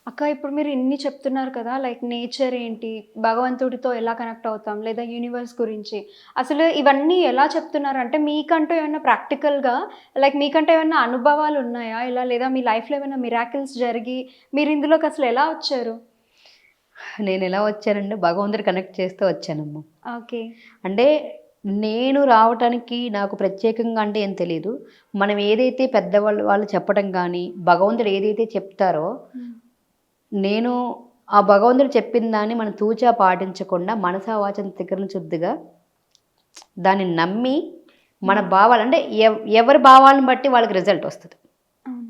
అక్క ఇప్పుడు మీరు ఇన్ని చెప్తున్నారు కదా! లైక్ నేచర్ ఏంటి? భగవంతుడితో ఎలా కనెక్ట్ అవుతాం? లేదా యూనివర్స్ గురించి. అసలు ఇవన్నీ ఎలా చెప్తున్నారంటే మీకంటూ ఏమన్నా ప్రాక్టికల్‌గా లైక్ మీకంటే ఏమన్నా అనుభవాలున్నాయా? ఇలా లేదా మీ లైఫ్‌లో ఏమైనా మిరాకిల్స్ జరిగి మీరు ఇందులోకి అసలు ఎలా వచ్చారు? నేనెలా వచ్చానంటే భగవంతుడు కనెక్ట్ చేస్తూ వచ్చానమ్మా. ఓకే. అంటే నేను రావటానికి నాకు ప్రత్యేకంగా అంటే ఏం తెలీదు. మనం ఏదైతే పెద్దవాళ్ళు చెప్పటం గానీ, భగవంతుడు ఏదైతే చెప్తారో, హ్మ్. నేను ఆ భగవంతుడు చెప్పిన దాన్ని మనం తూచా పాటించకుండా మనసా వాచా త్రికరణ శుద్ధిగా దాన్ని నమ్మి మన హ్మ్. భావాలు అంటే ఎవరి భావాలను బట్టి వాళ్ళకి రిజల్ట్ వస్తది. అవును.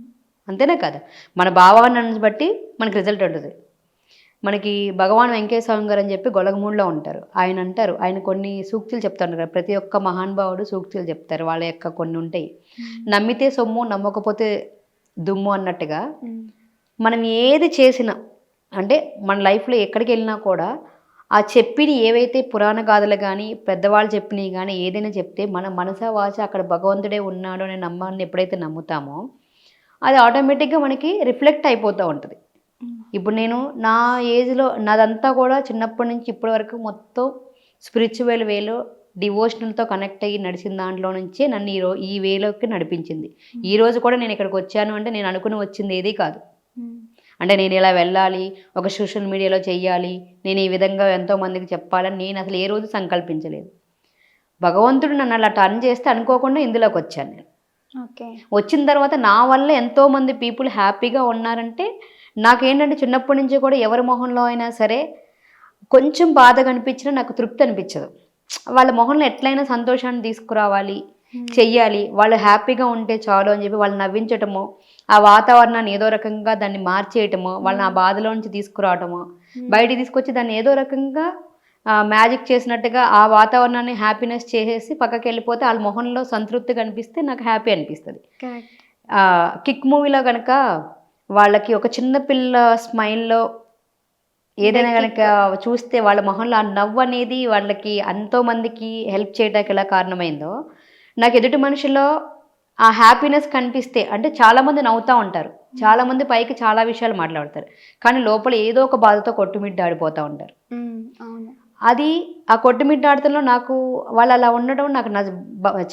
అంతేనా కాదా? మన భావాలను బట్టి మనకి రిజల్ట్ ఉంటది. మనకి భగవాన్ వెంకటేశ్వర స్వామి గారు అని చెప్పి గొలగమూడిలో ఉంటారు. ఆయన అంటారు. ఆయన కొన్ని సూక్తులు చెప్తారు కదా! ప్రతి ఒక్క మహానుభావుడు సూక్తులు చెప్తారు. వాళ్ళ యొక్క కొన్ని ఉంటాయి. హ్మ్. నమ్మితే సొమ్ము, నమ్మకపోతే దుమ్ము అన్నట్టుగా హ్మ్. మనం ఏది చేసినా అంటే మన లైఫ్‌లో ఎక్కడికెళ్ళినా కూడా ఆ చెప్పినయి ఏవైతే పురాణ గాథలు గానీ, పెద్దవాళ్ళు చెప్పినయి గానీ ఏదైనా చెప్తే మన మనసా వాచా అక్కడ భగవంతుడే ఉన్నాడు అనే నమ్మాన్ని ఎప్పుడైతే నమ్ముతామో, అది ఆటోమేటిక్‌గా మనకి రిఫ్లెక్ట్ అయిపోతా ఉంటది. హ్మ్. ఇప్పుడు నేను నా ఏజ్‌లో నాదంతా కూడా చిన్నప్పటి నుంచి ఇప్పటి వరకు మొత్తం స్పిరిచ్యువల్ వేలో డివోషనల్‌తో కనెక్ట్ అయ్యి నడిచిన దాంట్లో నుంచే నన్ను ఈ వేలోకి నడిపించింది. హ్మ్. ఈరోజు కూడా నేను ఇక్కడికొచ్చాను అంటే నేను అనుకుని వచ్చింది ఏది కాదు. హ్మ్. అంటే నేను ఇలా వెళ్ళాలి, ఒక సోషల్ మీడియాలో చెయ్యాలి, నేను ఈ విధంగా ఎంతో మందికి చెప్పాలని నేను అసలు ఏ రోజు సంకల్పించలేదు. భగవంతుడు నన్ను అలా టర్న్ చేస్తే అనుకోకుండా ఇందులోకొచ్చాను నేను. ఓకే. వచ్చిన తర్వాత నా వల్ల ఎంతోమంది పీపుల్ హ్యాపీగా ఉన్నారంటే, నాకేంటంటే చిన్నప్పటి నుంచి కూడా ఎవరి మొహంలో అయినా సరే, కొంచెం బాధగా అనిపించినా నాకు తృప్తి అనిపించదు. వాళ్ళ మొహంలో ఎట్లైనా సంతోషాన్ని తీసుకురావాలి, హ్మ్. చెయ్యాలి. వాళ్ళు హ్యాపీగా ఉంటే చాలు అని చెప్పి వాళ్ళని నవ్వించటమో, ఆ వాతావరణాన్ని ఏదో రకంగా దాన్ని మార్చేయటమో, వాళ్ళని ఆ హ్మ్. బాధలో నుంచి తీసుకురావటమో, హ్మ్. బయటికి తీసుకొచ్చి దాన్ని ఏదో రకంగా మ్యాజిక్ చేసినట్టుగా ఆ వాతావరణాన్ని హ్యాపీనెస్ చేసేసి పక్కకెళ్ళిపోతే ఆళ్ళ మొహంలో సంతృప్తి కనిపిస్తే నాకు హ్యాపీ అనిపిస్తది. కరెక్ట్. 'కిక్' మూవీలో గనక వాళ్ళకి ఒక చిన్న పిల్ల స్మైల్‌లో అదే ఏదైనా గనక కిక్. చూస్తే వాళ్ళ మొహంలో ఆ నవ్వనేది వాళ్ళకి ఎంతో మందికి హెల్ప్ చేయడానికి ఎలా కారణమైందో, నాకు ఎదుటి మనిషిలో ఆ హ్యాపీనెస్ కనిపిస్తే అంటే చాలామంది నవ్వుతా ఉంటారు. హ్మ్. చాలామంది పైకి చాలా విషయాలు మాట్లాడతారు. కానీ లోపల ఏదో ఒక బాధతో కొట్టుమిట్టాడిపోతా ఉంటారు. హ్మ్. అవును. అది ఆ కొట్టుమిట్టాడతంలో నాకు వాళ్ళలా ఉండడం నాకు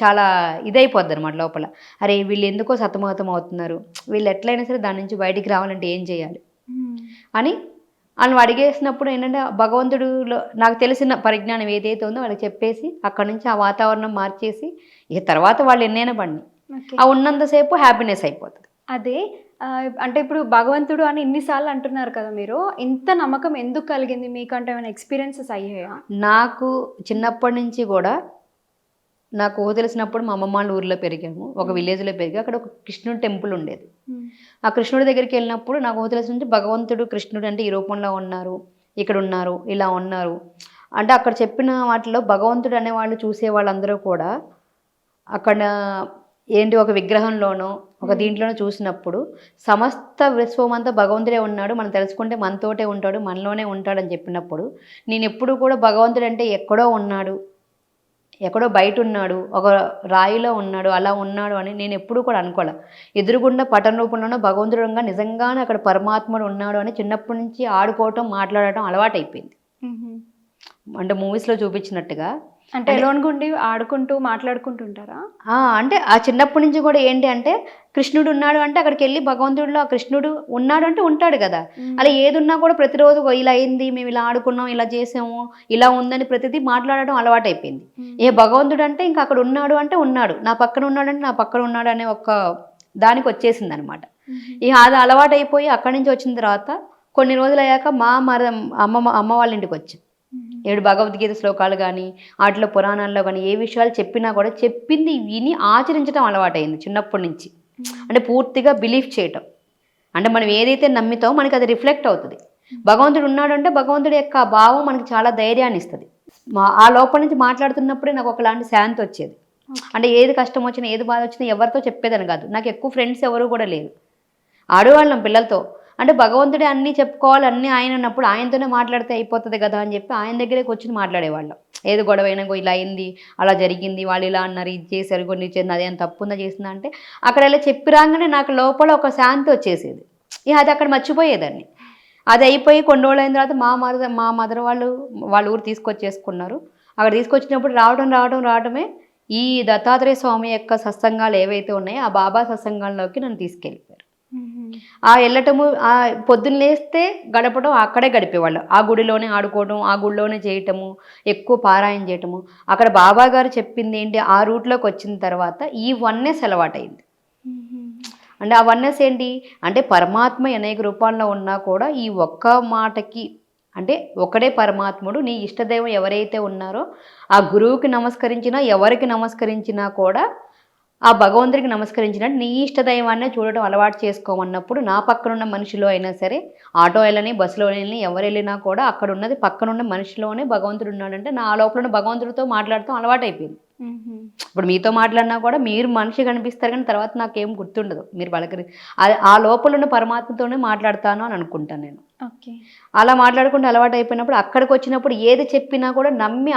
చాలా ఇదైపోద్దనమాట లోపల. అరే! వీళ్ళెందుకో సతమతం అవుతున్నారు. వీళ్ళెట్లైనా సరే దాని నుంచి బయటికి రావాలంటే ఏం చేయాలి? హ్మ్. అని ఆళ్ళని అడిగేసినప్పుడు ఏంటంటే భగవంతుడిలో నాకు తెలిసిన పరిజ్ఞానం ఏదైతే ఉందో వాళ్ళకి చెప్పేసి అక్కడి నుంచి ఆ వాతావరణం మార్చేసి ఇక తర్వాత వాళ్ళు ఎన్నైనా పడని. ఓకే. ఆ ఉన్నంత సేపు హ్యాపీనెస్ అయిపోతది. అదే అంటే ఇప్పుడు భగవంతుడు అని ఇన్ని సార్లు అంటున్నారు కదా మీరు. ఇంత నమ్మకం ఎందుకు కలిగింది? మీకంటే ఏమైనా ఎక్స్‌పీరియన్సెస్ అయ్యాయా? నాకు హ్మ్. చిన్నప్పటి నుంచి గూడా నాకు ఊహ తెలిసినప్పుడు మా అమ్మమ్మ వాళ్ళ ఊర్లో పెరిగాము. ఒక హ్మ్. విలేజ్‌లో పెరిగా. అక్కడ ఒక కృష్ణుడి టెంపుల్ ఉండేది. హ్మ్. ఆ కృష్ణుడి దగ్గరికెళ్ళినప్పుడు నాకు ఊహ తెలిసిన నుంచి భగవంతుడు, కృష్ణుడు అంటే ఈ రూపంలో ఉన్నారు. ఇక్కడున్నారు. ఇలా ఉన్నారు. అంటే అక్కడ చెప్పిన వాటిలో భగవంతుడు అనేవాళ్ళు చూసే వాళ్ళందరూ కూడా అక్కడ ఏంటి ఒక విగ్రహంలోనో, ఒక హ్మ్. దీంట్లోనో చూసినప్పుడు సమస్త విశ్వమంతా భగవంతుడే ఉన్నాడు. మనం తెలుసుకుంటే మనతోటే ఉంటాడు. మనలోనే ఉంటాడని చెప్పినప్పుడు నేనెప్పుడు కూడా భగవంతుడంటే ఎక్కడో ఉన్నాడు. ఎక్కడో బయటున్నాడు. ఒక రాయిలో ఉన్నాడు. అలా ఉన్నాడు అని నేనెప్పుడూ కూడా అనుకోల. ఎదురుగుండా పటం రూపంలోనో భగవంతుడుగా నిజంగానే అక్కడ పరమాత్ముడు ఉన్నాడు అని చిన్నప్పటి నుంచి ఆడుకోవటం, మాట్లాడటం అలవాటయిపోయింది. హుహు. అంటే మూవీస్‌లో చూపించినట్టుగా. అంటే అంటే ఎలోన్‌గుండి ఆడుకుంటూ, మాట్లాడుకుంటూ ఉంటారా? అంటే ఆ చిన్నప్పటి నుంచి కూడా ఏంటి అంటే కృష్ణుడు ఉన్నాడు అంటే అక్కడికెళ్ళి భగవంతుడిలో ఆ కృష్ణుడు ఉన్నాడు అంటే ఉంటాడు గదా! హ్మ్. అలా ఏదున్నా కూడా ప్రతిరోజు ఇలా అయింది, మేము ఇలా ఆడుకున్నాం, ఇలా చేసాము, ఇలా ఉందని ప్రతిదీ మాట్లాడడం అలవాటయిపోయింది. హ్మ్. భగవంతుడంటే ఇంక అక్కడ ఉన్నాడు అంటే ఉన్నాడు. నా పక్కన ఉన్నాడంటే నా పక్కన ఉన్నాడు అనే ఒక దానికొచ్చేసిందనమాట. హుహు. ఇక అది అలవాటయిపోయి అక్కడి నుంచి వచ్చిన తర్వాత కొన్ని రోజులయ్యాక అమ్మ వాళ్ళ ఇంటికొచ్చాం. హుహు. 7 భగవద్గీత శ్లోకాలు గానీ, ఆటిలో పురాణాల్లో గానీ, ఏ విషయాలు చెప్పినా కూడా చెప్పింది విని ఆచరించడం అలవాటయింది చిన్నప్పటి నుంచి. హ్మ్. అంటే పూర్తిగా బిలీవ్ చేయటం. అంటే మనం ఏదైతే నమ్మితామో మనకది రిఫ్లెక్ట్ అవుతది. హ్మ్. భగవంతుడు ఉన్నాడంటే భగవంతుడి యొక్క భావం మనకి చాలా ధైర్యాన్నిస్తది. ఆ లోపల నుంచి మాట్లాడుతున్నప్పుడే నాకొకలాంటి శాంతొచ్చేది. ఓకే. అంటే ఏది కష్టమొచ్చినా, ఏది బాధొచ్చినా ఎవరితో చెప్పేదాన్ని గాదు. నాకెక్కువ ఫ్రెండ్స్ ఎవరు గూడా లేరు. ఆడేవాళ్ళం పిల్లలతో. అంటే భగవంతుడే అన్నీ చెప్పుకోవాలి, అన్నీ ఆయనన్నప్పుడు ఆయనతోనే మాట్లాడితే అయిపోతది గదా! అని జెప్పి ఆయన దగ్గరే కూర్చొని మాట్లాడేవాళ్ళం. ఏది గొడవైనా ఇలా అయింది, అలా జరిగింది, వాళ్ళిలా అన్నారు, ఇది చేశారు, కొన్ని చేసింది, అదేమైనా తప్పుందా చేసిందా అంటే, అక్కడెలా చెప్పి రాంగానే నాకు లోపల ఒక శాంతొచ్చేసేది. ఇక అది అక్కడ మర్చిపోయేదాన్ని. అది అయిపోయి కొన్ని రోజులు అయిన తర్వాత మా మదర్ వాళ్ళ ఊరు తీసుకొచ్చేసుకున్నారు. అక్కడ తీసుకొచ్చినప్పుడు రావడమే ఈ దత్తాత్రేయ స్వామి యొక్క సత్సంగాలు ఏవైతే ఉన్నాయో ఆ బాబా సత్సంగాల్లోకి నన్ను తీసుకెళ్ళిపోయారు. ఆ వెళ్ళటము, ఆ పొద్దున్న లేస్తే గడపడం అక్కడే గడిపేవాళ్ళు. ఆ గుడిలోనే ఆడుకోవడం, ఆ గుడిలోనే చేయటము, ఎక్కువ పారాయణ చేయటము. అక్కడ బాబా గారు చెప్పింది ఏంటి, ఆ రూట్లోకి వచ్చిన తర్వాత ఈ వన్నెస్ అలవాటైంది. అంటే ఆ వన్నెస్ ఏంటి అంటే పరమాత్మ అనేక రూపాల్లో ఉన్నా కూడా ఈ ఒక్క మాటకి, అంటే ఒకడే పరమాత్ముడు, నీ ఇష్టదైవం ఎవరైతే ఉన్నారో ఆ గురువుకి నమస్కరించినా ఎవరికి నమస్కరించినా కూడా ఆ భగవంతుడికి నమస్కరించినట్టు నీ ఇష్టదైవాన్నే చూడటం అలవాటు చేసుకోమన్నప్పుడు, నా పక్కనున్న మనిషిలో అయినా సరే, ఆటో వెళ్ళని బస్సులో వెళ్ళని ఎవరు వెళ్ళినా కూడా అక్కడ ఉన్నది పక్కనున్న మనిషిలోనే భగవంతుడు ఉన్నాడంటే నా లోపల ఉన్న భగవంతుడితో మాట్లాడటం అలవాటైపోయింది. ఇప్పుడు మీతో మాట్లాడినా కూడా మీరు మనిషి కనిపిస్తారు కానీ తర్వాత నాకేం గుర్తుండదు, మీరు పలకరి ఆ లోపల ఉన్న పరమాత్మతోనే మాట్లాడతాను అని అనుకుంటాను నేను. ఓకే. అలా మాట్లాడుకుంటూ అలవాటు అయిపోయినప్పుడు అక్కడికి వచ్చినప్పుడు ఏది చెప్పినా కూడా నమ్మి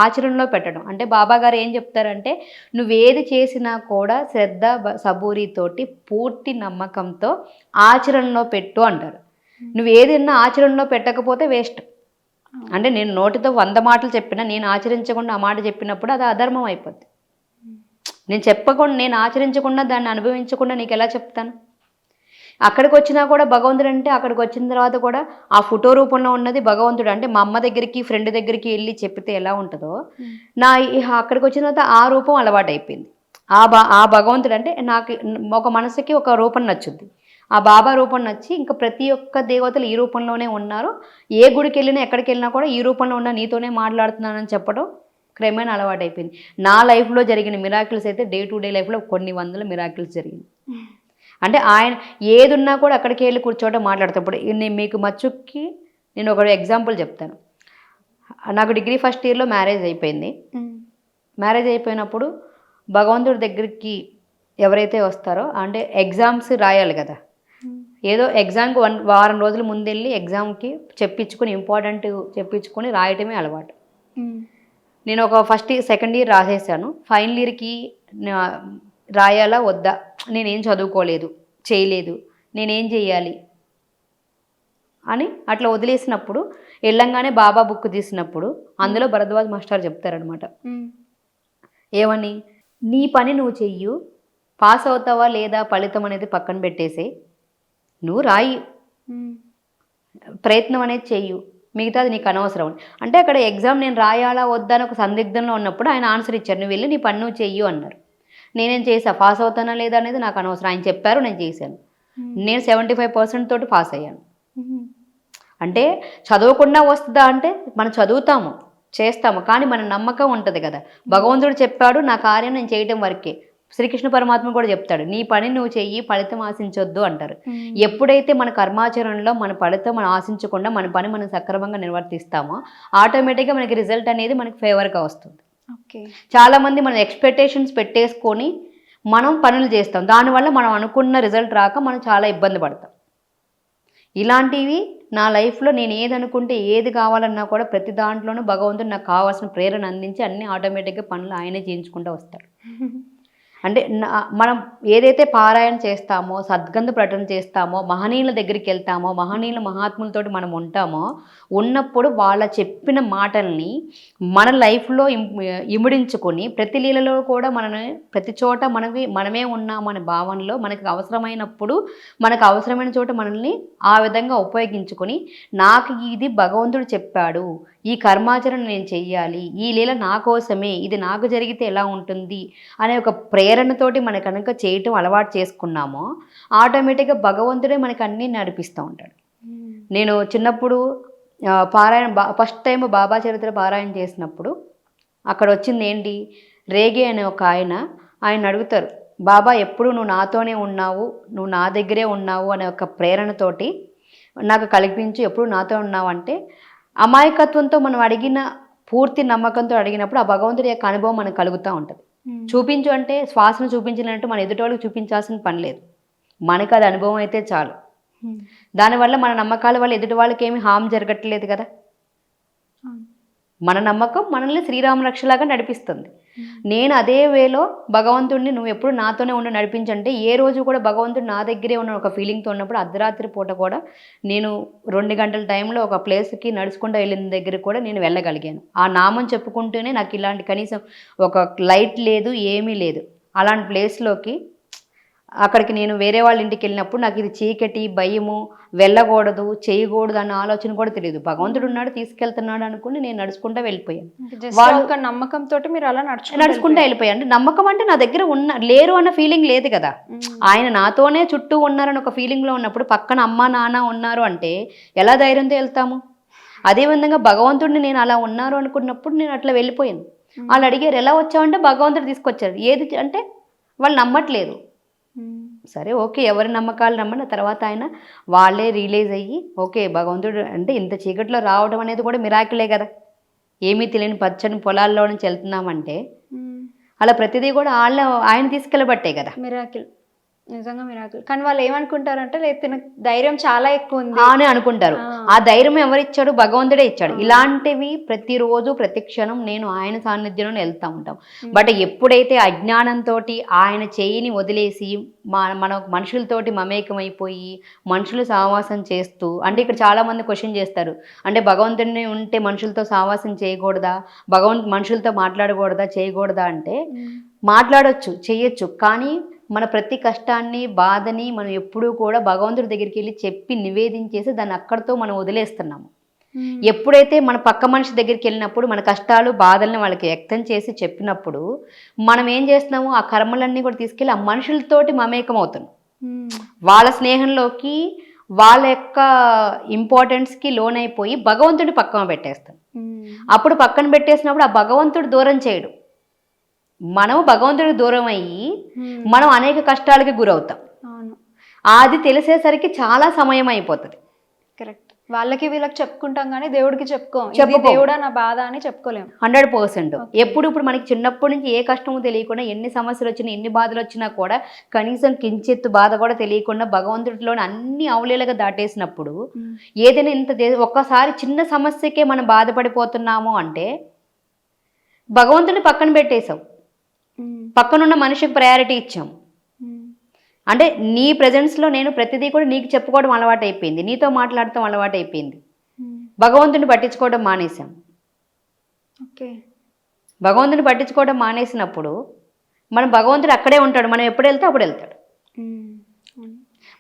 ఆచరణలో పెట్టడం. అంటే బాబా గారు ఏం చెప్తారంటే, నువ్వేది చేసినా కూడా శ్రద్ధ సబూరితోటి పూర్తి నమ్మకంతో ఆచరణలో పెట్టు అంటారు. నువ్వేదన్నా ఆచరణలో పెట్టకపోతే వేస్ట్. అంటే నేను నోటితో 100 మాటలు చెప్పినా నేను ఆచరించకుండా ఆ మాట చెప్పినప్పుడు అది అధర్మం అయిపోద్ది. నేను ఆచరించకుండా దాన్ని అనుభవించకుండా నీకు ఎలా చెప్తాను? అక్కడికి వచ్చినా కూడా భగవంతుడు అంటే, అక్కడికి వచ్చిన తర్వాత కూడా ఆ ఫోటో రూపంలో ఉన్నది భగవంతుడు. అంటే మా అమ్మ దగ్గరికి, ఫ్రెండ్ దగ్గరికి వెళ్ళి చెప్తే ఎలా ఉంటుందో, అక్కడికి వచ్చిన తర్వాత ఆ రూపం అలవాటైపోయింది. ఆ భగవంతుడు అంటే నాకు ఒక మనసుకి ఒక రూపం నచ్చుద్ది. ఆ బాబా రూపం నచ్చి ఇంకా ప్రతి ఒక్క దేవతలు ఈ రూపంలోనే ఉన్నారు, ఏ గుడికి వెళ్ళినా ఎక్కడికి వెళ్ళినా కూడా ఈ రూపంలో ఉన్న నీతోనే మాట్లాడుతున్నానని చెప్పడం క్రమేణా అలవాటైపోయింది. నా లైఫ్లో జరిగిన మిరాకిల్స్ అయితే డే టు డే లైఫ్లో కొన్ని వందల మిరాకిల్స్ జరిగింది. అంటే ఆయన ఏది ఉన్నా కూడా అక్కడికి వెళ్ళి కూర్చోవడం మాట్లాడేటప్పుడు మీకు మచ్చుకి నేను ఒక ఎగ్జాంపుల్ చెప్తాను. నాకు డిగ్రీ ఫస్ట్ ఇయర్లో మ్యారేజ్ అయిపోయింది. మ్యారేజ్ అయిపోయినప్పుడు భగవంతుడి దగ్గరికి ఎవరైతే వస్తారో, అంటే ఎగ్జామ్స్ రాయాలి కదా, ఏదో ఎగ్జామ్కి వారం రోజుల ముందెళ్ళి ఎగ్జామ్కి చెప్పించుకుని ఇంపార్టెంట్ చెప్పించుకొని రాయటమే అలవాటు. నేను ఒక సెకండ్ ఇయర్ రాసేసాను. ఫైనల్ ఇయర్కి రాయాలా వద్దా, నేనేం చదువుకోలేదు, చేయలేదు, నేనేం చెయ్యాలి అని అట్లా వదిలేసినప్పుడు వెళ్ళంగానే బాబా బుక్ తీసినప్పుడు అందులో భరద్వాజ్ మాస్టర్ చెప్తారనమాట, ఏమని, నీ పని నువ్వు చెయ్యు, పాస్ అవుతావా లేదా ఫలితం అనేది పక్కన పెట్టేసే, నువ్వు రాయి, ప్రయత్నం అనేది చెయ్యు, మిగతాది నీకు అనవసరం. అంటే అక్కడ ఎగ్జామ్ నేను రాయాలా వద్దా అని ఒక సందిగ్ధంలో ఉన్నప్పుడు ఆయన ఆన్సర్ ఇచ్చారు, నువ్వు వెళ్ళి నీ పని నువ్వు చెయ్యు అన్నారు. నేనేం చేసా, పాస్ అవుతానా లేదా అనేది నాకు అనవసరం, ఆయన చెప్పారు నేను చేశాను. నేను 75% తోటి పాస్ అయ్యాను. అంటే చదవకుండా వస్తుందా అంటే మనం చదువుతాము, చేస్తాము, కానీ మన నమ్మకం ఉంటుంది కదా, భగవంతుడు చెప్పాడు నా కార్యం నేను చేయటం వరకే. శ్రీకృష్ణ పరమాత్మ కూడా చెప్తాడు, నీ పని నువ్వు చెయ్యి, ఫలితం ఆశించొద్దు అంటారు. ఎప్పుడైతే మన కర్మాచరణలో మన ఫలితం మనం ఆశించకుండా మన పని మనం సక్రమంగా నిర్వర్తిస్తామో ఆటోమేటిక్గా మనకి రిజల్ట్ అనేది మనకి ఫేవర్గా వస్తుంది. చాలామంది మనం ఎక్స్పెక్టేషన్స్ పెట్టేసుకొని మనం పనులు చేస్తాం, దానివల్ల మనం అనుకున్న రిజల్ట్ రాక మనం చాలా ఇబ్బంది పడతాం. ఇలాంటివి నా లైఫ్లో నేను ఏది అనుకుంటే ఏది కావాలన్నా కూడా ప్రతి దాంట్లోనూ భగవంతుడు నాకు కావాల్సిన ప్రేరణ అందించి అన్ని ఆటోమేటిక్గా పనులు ఆయనే చేయించుకుంటూ వస్తాడు. అంటే మనం ఏదైతే పారాయణ చేస్తామో, సద్గంధ ప్రకటన చేస్తామో, మహనీయుల దగ్గరికి వెళ్తామో, మహనీయుల మహాత్ములతోటి మనం ఉంటామో, ఉన్నప్పుడు వాళ్ళ చెప్పిన మాటల్ని మన లైఫ్లో ఇమిడించుకొని ప్రతి లీలలో కూడా ప్రతి చోట మనమే ఉన్నామనే భావనలో మనకు అవసరమైనప్పుడు మనకు అవసరమైన చోట మనల్ని ఆ విధంగా ఉపయోగించుకొని, నాకు ఇది భగవంతుడు చెప్పాడు, ఈ కర్మాచరణ నేను చెయ్యాలి, ఈ లీల నా కోసమే, ఇది నాకు జరిగితే ఎలా ఉంటుంది అనే ఒక ప్రేరణతోటి మన కనుక చేయటం అలవాటు చేసుకున్నామో ఆటోమేటిక్గా భగవంతుడే మనకి అన్నీ నడిపిస్తూ ఉంటాడు. నేను చిన్నప్పుడు ఫస్ట్ టైం బాబా చరిత్ర పారాయణ చేసినప్పుడు అక్కడ వచ్చింది ఏంటి, రేగే అనే ఒక ఆయన అడుగుతారు, బాబా ఎప్పుడు నువ్వు నాతోనే ఉన్నావు, నువ్వు నా దగ్గరే ఉన్నావు అనే ఒక ప్రేరణతోటి నాకు కల్పించు, ఎప్పుడు నాతో ఉన్నావు అంటే, అమాయకత్వంతో మనం అడిగిన పూర్తి నమ్మకంతో అడిగినప్పుడు ఆ భగవంతుడి యొక్క అనుభవం మనకు కలుగుతూ ఉంటుంది. చూపించు అంటే శ్వాసను చూపించినట్టు మన ఎదుటోళ్ళకి చూపించాల్సిన పని లేదు, మనకు అది అనుభవం అయితే చాలు. దానివల్ల మన నమ్మకాల వల్ల ఎదుటి వాళ్ళకి ఏమి హామ్ జరగట్లేదు కదా. మన నమ్మకం మనల్ని శ్రీరామ రక్షలాగా నడిపిస్తుంది. నేను అదే వేలో భగవంతుడిని నువ్వు ఎప్పుడు నాతోనే ఉండి నడిపించంటే ఏ రోజు కూడా భగవంతుడు నా దగ్గరే ఉన్న ఒక ఫీలింగ్తో ఉన్నప్పుడు అర్ధరాత్రి పూట కూడా నేను 2 గంటల టైంలో ఒక ప్లేస్కి నడుచుకుంటూ వెళ్ళిన దగ్గర కూడా నేను వెళ్ళగలిగాను. ఆ నామం చెప్పుకుంటూనే నాకు ఇలాంటి కనీసం ఒక లైట్ లేదు, ఏమీ లేదు. అలాంటి ప్లేస్లోకి అక్కడికి నేను వేరే వాళ్ళ ఇంటికి వెళ్ళినప్పుడు నాకు ఇది చీకటి, భయము, వెళ్ళకూడదు, చేయకూడదు అన్న ఆలోచన కూడా తెలియదు. భగవంతుడు ఉన్నాడు, తీసుకెళ్తున్నాడు అనుకుని నేను నడుచుకుంటూ వెళ్ళిపోయాను. ఒక నమ్మకంతో మీరు అలా నడుచుకుంటూ వెళ్ళిపోయాను. అంటే నమ్మకం అంటే నా దగ్గర లేరు అన్న ఫీలింగ్ లేదు కదా. ఆయన నాతోనే చుట్టూ ఉన్నారని ఒక ఫీలింగ్లో ఉన్నప్పుడు పక్కన అమ్మ నాన్న ఉన్నారు అంటే ఎలా ధైర్యంతో వెళ్తాము? అదేవిధంగా భగవంతుడిని నేను అలా ఉన్నారు అనుకున్నప్పుడు నేను అట్లా వెళ్ళిపోయాను. వాళ్ళు అడిగారు ఎలా వచ్చావంటే భగవంతుడు తీసుకొచ్చారు. ఏది అంటే వాళ్ళు నమ్మట్లేదు. సరే ఓకే, ఎవరి నమ్మకాలు నమ్మని తర్వాత ఆయన వాళ్ళే రియలైజ్ అయ్యి ఓకే భగవంతుడు అంటే ఇంత చీకట్లో రావడం అనేది కూడా మిరాకిలే కదా. ఏమీ తెలియని పచ్చని పొలాల్లో నుంచి వెళ్తున్నామంటే అలా ప్రతిదీ కూడా ఆయన తీసుకెళ్ళబట్టే కదా. మిరాకిల్, నిజంగా మిరాకిల్. కానీ వాళ్ళు ఏమనుకుంటారంటే లేదు ధైర్యం చాలా ఎక్కువ ఉంది అని అనుకుంటారు. ఆ ధైర్యం ఎవరిచ్చాడు? భగవంతుడే ఇచ్చాడు. ఇలాంటివి ప్రతిరోజు ప్రతి క్షణం నేను ఆయన సాన్నిధ్యంలో వెళ్తూ ఉంటాం. బట్ ఎప్పుడైతే అజ్ఞానంతో ఆయన చేయిని వదిలేసి మన మనుషులతోటి మమేకమైపోయి మనుషులు సావాసం చేస్తూ, అంటే ఇక్కడ చాలామంది క్వశ్చన్ చేస్తారు, అంటే భగవంతుడిని ఉంటే మనుషులతో సావాసం చేయకూడదా, మనుషులతో మాట్లాడకూడదా, చేయకూడదా అంటే మాట్లాడొచ్చు, చేయొచ్చు. కానీ మన ప్రతి కష్టాన్ని బాధని మనం ఎప్పుడూ కూడా భగవంతుడి దగ్గరికి వెళ్ళి చెప్పి నివేదించేసి దాన్ని అక్కడితో మనం వదిలేస్తున్నాము. ఎప్పుడైతే మన పక్క మనిషి దగ్గరికి వెళ్ళినప్పుడు మన కష్టాలు బాధల్ని వాళ్ళకి వ్యక్తం చేసి చెప్పినప్పుడు మనం ఏం చేస్తున్నాము, ఆ కర్మలన్నీ కూడా తీసుకెళ్ళి ఆ మనుషులతోటి మమేకం అవుతున్నాం. వాళ్ళ స్నేహంలోకి వాళ్ళ యొక్క ఇంపార్టెన్స్కి లోనైపోయి భగవంతుడిని పక్కన పెట్టేస్తాం. అప్పుడు పక్కన పెట్టేసినప్పుడు ఆ భగవంతుడు దూరం చేయడు, మనం భగవంతుడికి దూరం అయ్యి మనం అనేక కష్టాలకి గురవుతాం. అది తెలిసేసరికి చాలా సమయం అయిపోతుంది. కరెక్ట్. వాళ్ళకి వీళ్ళకి చెప్పుకుంటాం కానీ దేవుడికి దేవుడా నా బాధ అని చెప్పుకోలేము 100%. ఇప్పుడు మనకి చిన్నప్పటి నుంచి ఏ కష్టమో తెలియకుండా ఎన్ని సమస్యలు వచ్చినా ఎన్ని బాధలు వచ్చినా కూడా కనీసం కించెత్తు బాధ కూడా తెలియకుండా భగవంతుడిలోని అన్ని అవలీలగా దాటేసినప్పుడు ఏదైనా ఒక్కసారి చిన్న సమస్యకే మనం బాధపడిపోతున్నాము అంటే భగవంతుడిని పక్కన పెట్టేశాం, పక్కనున్న మనిషికి ప్రయారిటీ ఇచ్చాం. అంటే నీ ప్రెజెన్స్లో నేను ప్రతిదీ కూడా నీకు చెప్పుకోవడం అలవాటు అయిపోయింది, నీతో మాట్లాడటం అలవాటు అయిపోయింది. భగవంతుని పట్టించుకోవడం మానేశాం. ఓకే, భగవంతుని పట్టించుకోవడం మానేసినప్పుడు మనం భగవంతుడు అక్కడే ఉంటాడు, మనం ఎప్పుడు వెళ్తే అప్పుడు వెళ్తాడు.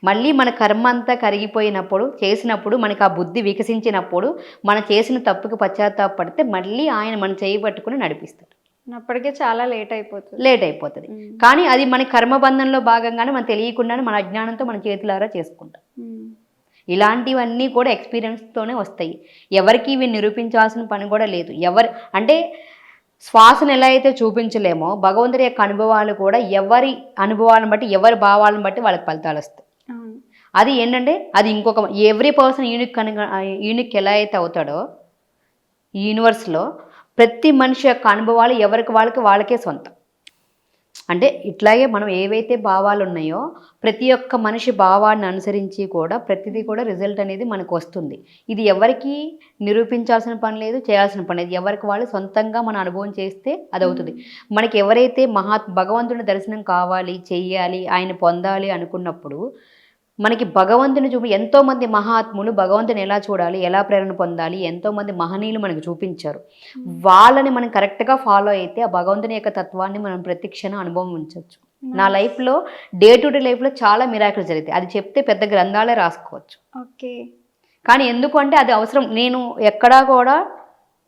మళ్ళీ మన కర్మ అంతా కరిగిపోయినప్పుడు చేసినప్పుడు మనకు ఆ బుద్ధి వికసించినప్పుడు మనం చేసిన తప్పుకి పశ్చాత్తాపడితే మళ్ళీ ఆయన మన చేయి పట్టుకుని నడిపిస్తాడు. అప్పటికే చాలా లేట్ అయిపోతుంది. కానీ అది మన కర్మబంధంలో భాగంగానే మనం తెలియకుండానే మన అజ్ఞానంతో మన చేతులారా చేసుకుంటాం. ఇలాంటివన్నీ కూడా ఎక్స్పీరియన్స్తోనే వస్తాయి. ఎవరికి ఇవి నిరూపించాల్సిన పని కూడా లేదు. అంటే శ్వాసను ఎలా అయితే చూపించలేమో భగవంతుడి యొక్క అనుభవాలు కూడా ఎవరి అనుభవాలను బట్టి ఎవరి భావాలను బట్టి వాళ్ళకి ఫలితాలు వస్తాయి. అది ఏంటంటే అది ఇంకొక ఎవ్రీ పర్సన్ యూనిక్ ఎలా అయితే అవుతాడో ఈ యూనివర్స్లో ప్రతి మనిషి యొక్క అనుభవాలు ఎవరికి వాళ్ళకే సొంతం. అంటే ఇట్లాగే మనం ఏవైతే భావాలు ఉన్నాయో ప్రతి ఒక్క మనిషి భావాన్ని అనుసరించి కూడా ప్రతిదీ కూడా రిజల్ట్ అనేది మనకు వస్తుంది. ఇది ఎవరికి నిరూపించాల్సిన పని లేదు, చేయాల్సిన పని లేదు. ఎవరికి వాళ్ళు సొంతంగా మన అనుభవం చేస్తే అది అవుతుంది. మనకి ఎవరైతే భగవంతుని దర్శనం కావాలి, చెయ్యాలి, ఆయన పొందాలి అనుకున్నప్పుడు మనకి భగవంతుని ఎంతోమంది మహాత్ములు భగవంతుని ఎలా చూడాలి, ఎలా ప్రేరణ పొందాలి, ఎంతోమంది మహనీయులు మనకు చూపించారు. వాళ్ళని మనం కరెక్ట్గా ఫాలో అయితే ఆ భగవంతుని యొక్క తత్వాన్ని మనం ప్రతి క్షణం అనుభవించవచ్చు. నా లైఫ్లో డే టు డే లైఫ్లో చాలా మిరాకిల్స్ జరుగుతాయి. అది చెప్తే పెద్ద గ్రంథాలే రాసుకోవచ్చు. ఓకే, కానీ ఎందుకు అంటే అది అవసరం. నేను ఎక్కడా కూడా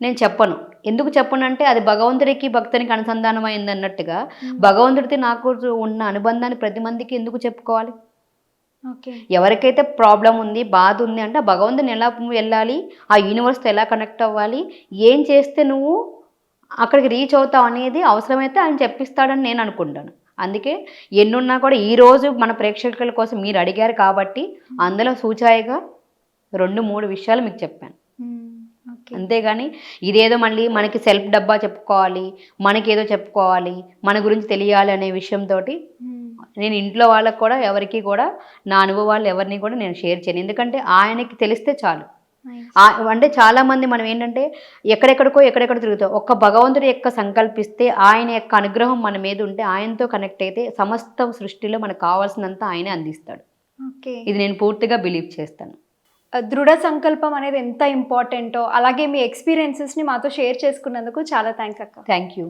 నేను చెప్పను. ఎందుకు చెప్పనంటే అది భగవంతుడికి భక్తునికి అనుసంధానమైంది అన్నట్టుగా భగవంతుడికి నాకు ఉన్న అనుబంధాన్ని ప్రతి మందికి ఎందుకు చెప్పుకోవాలి? ఎవరికైతే ప్రాబ్లం ఉంది, బాధ ఉంది అంటే భగవంతుని ఎలా వెళ్ళాలి, ఆ యూనివర్స్తో ఎలా కనెక్ట్ అవ్వాలి, ఏం చేస్తే నువ్వు అక్కడికి రీచ్ అవుతావు అనేది అవసరమైతే ఆయన చెప్పిస్తాడని నేను అనుకుంటాను. అందుకే ఎన్నున్నా కూడా ఈరోజు మన ప్రేక్షకుల కోసం మీరు అడిగారు కాబట్టి అందులో సూచాయిగా 2-3 విషయాలు మీకు చెప్పాను. అంతేగాని ఇదేదో మళ్ళీ మనకి సెల్ఫ్ డబ్బా చెప్పుకోవాలి, మనకేదో చెప్పుకోవాలి, మన గురించి తెలియాలి అనే విషయంతో నేను ఇంట్లో వాళ్ళకు కూడా ఎవరికి కూడా నా అనుభవాలు ఎవరిని కూడా నేను షేర్ చేయను. ఎందుకంటే ఆయనకి తెలిస్తే చాలు. అంటే చాలా మంది మనం ఏంటంటే ఎక్కడెక్కడికో తిరుగుతాం. ఒక్క భగవంతుడి యొక్క సంకల్పిస్తే ఆయన యొక్క అనుగ్రహం మన మీద ఉంటే ఆయనతో కనెక్ట్ అయితే సమస్త సృష్టిలో మనకు కావాల్సినంత ఆయనే అందిస్తాడు. ఓకే. ఇది నేను పూర్తిగా బిలీవ్ చేస్తాను. దృఢ సంకల్పం అనేది ఎంత ఇంపార్టెంటో అలాగే మీ ఎక్స్పీరియన్సెస్ని మాతో షేర్ చేసుకున్నందుకు చాలా థ్యాంక్స్ అక్క. Thank you.